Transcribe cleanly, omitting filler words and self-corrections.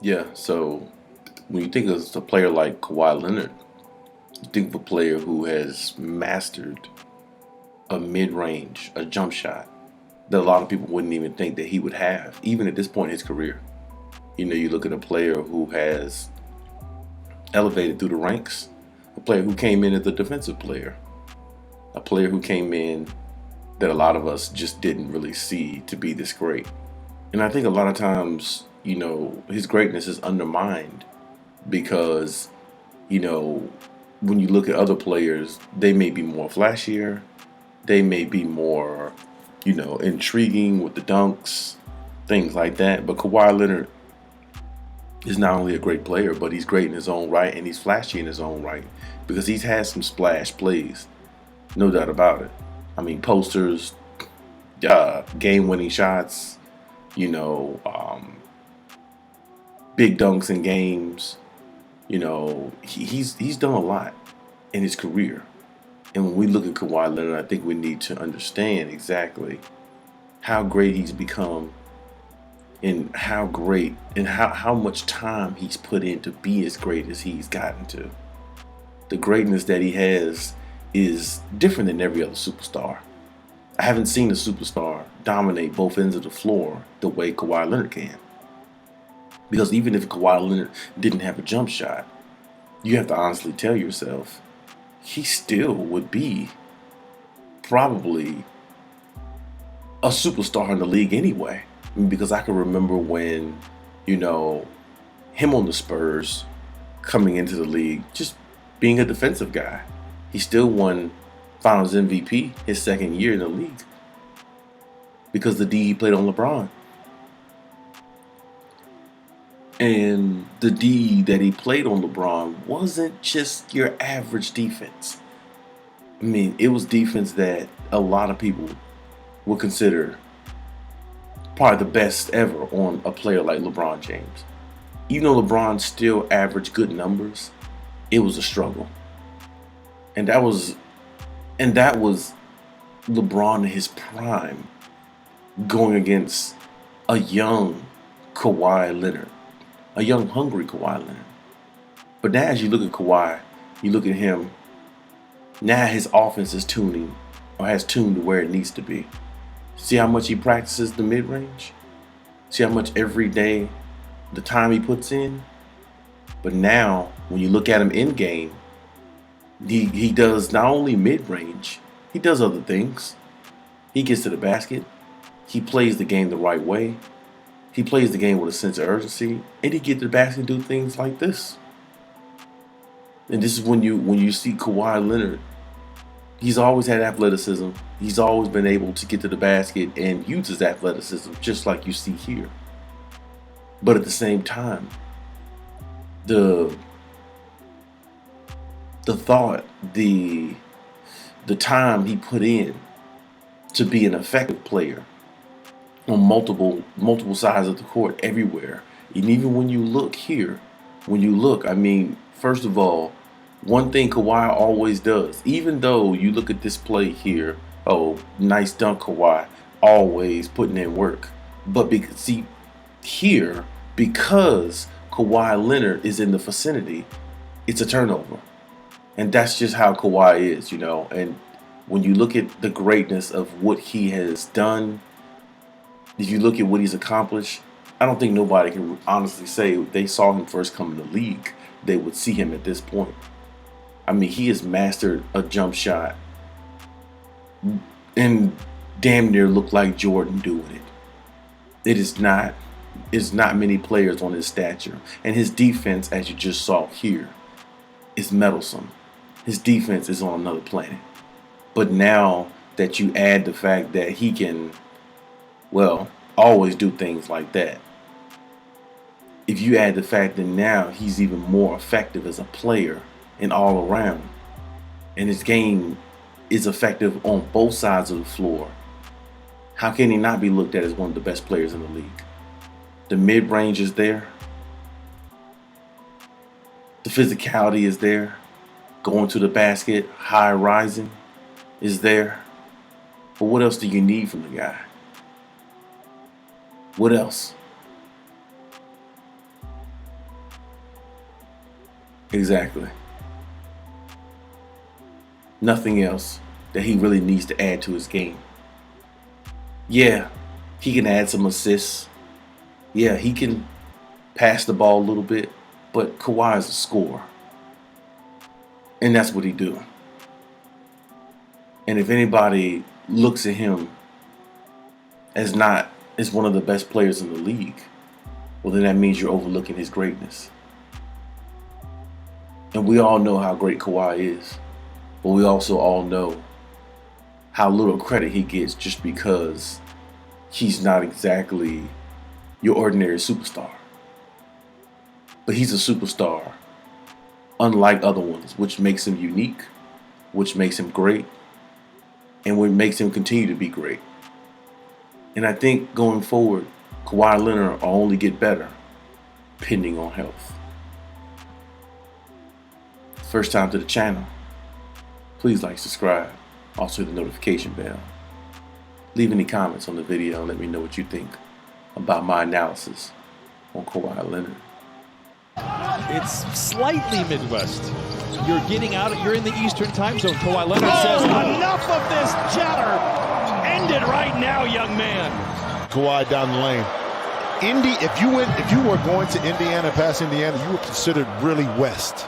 Yeah, so when you think of a player like Kawhi Leonard, you think of a player who has mastered a mid-range, a jump shot that a lot of people wouldn't even think that he would have, even at this point in his career. You look at a player who has elevated through the ranks, a player who came in as a defensive player, a player who came in that a lot of us just didn't really see to be this great. And I think a lot of times, his greatness is undermined because, you know, when you look at other players, they may be more flashier, they may be more, intriguing with the dunks, things like that. But Kawhi Leonard is not only a great player, but he's great in his own right and he's flashy in his own right because he's had some splash plays, no doubt about it. I mean, posters, game-winning shots, you know, um, big dunks in games. He's done a lot in his career. And when we look at Kawhi Leonard, I think we need to understand exactly how great he's become and how great and how much time he's put in to be as great as he's gotten to. The greatness that he has is different than every other superstar. I haven't seen a superstar dominate both ends of the floor the way Kawhi Leonard can. Because even if Kawhi Leonard didn't have a jump shot, you have to honestly tell yourself he still would be probably a superstar in the league anyway. Because I can remember when, you know, him on the Spurs coming into the league, just being a defensive guy. He still won Finals MVP his second year in the league because the D he played on LeBron. And the D that he played on LeBron wasn't just your average defense. I mean, it was defense that a lot of people would consider probably the best ever on a player like LeBron James. Even though LeBron still averaged good numbers, it was a struggle. And that was LeBron in his prime going against a young Kawhi Leonard, a young hungry Kawhi Leonard. But now as you look at Kawhi, you look at him, now his offense is tuning or has tuned to where it needs to be. See how much he practices the mid range? See how much every day, the time he puts in? But now, when you look at him in game, he does not only mid range, he does other things. He gets to the basket, he plays the game the right way, he plays the game with a sense of urgency, and he gets to the basket and do things like this. And this is when you see Kawhi Leonard. He's always had athleticism. He's always been able to get to the basket and use his athleticism just like you see here. But at the same time, the the thought, the time he put in to be an effective player on multiple sides of the court everywhere. And even when you look here, I mean, first of all, one thing Kawhi always does, even though you look at this play here, oh, nice dunk, Kawhi, always putting in work. But see, here, because Kawhi Leonard is in the vicinity, it's a turnover. And that's just how Kawhi is. And when you look at the greatness of what he has done, if you look at what he's accomplished, I don't think nobody can honestly say if they saw him first come in the league, they would see him at this point. I mean, he has mastered a jump shot and damn near look like Jordan doing it. It's not many players on his stature. And his defense, as you just saw here, is meddlesome. His defense is on another planet. But now that you add the fact that he can, well, always do things like that. If you add the fact that now he's even more effective as a player and all around, and his game is effective on both sides of the floor, how can he not be looked at as one of the best players in the league? The mid-range is there. The physicality is there. Going to the basket, high rising is there. But what else do you need from the guy? What else? Exactly. Nothing else that he really needs to add to his game. Yeah, he can add some assists. Yeah, he can pass the ball a little bit, but Kawhi is a scorer. And that's what he do. And if anybody looks at him as one of the best players in the league, well, then that means you're overlooking his greatness. And we all know how great Kawhi is, but we also all know how little credit he gets just because he's not exactly your ordinary superstar. But he's a superstar, unlike other ones, which makes him unique, which makes him great, and what makes him continue to be great. And I think going forward, Kawhi Leonard will only get better, pending on health. First time to the channel, please like, subscribe, also hit the notification bell. Leave any comments on the video and let me know what you think about my analysis on Kawhi Leonard. It's slightly Midwest. You're getting out, you're in the Eastern time zone. Kawhi Leonard says, enough of this chatter. End it right now, young man. Kawhi down the lane. If you were going to Indiana past Indiana, you were considered really west.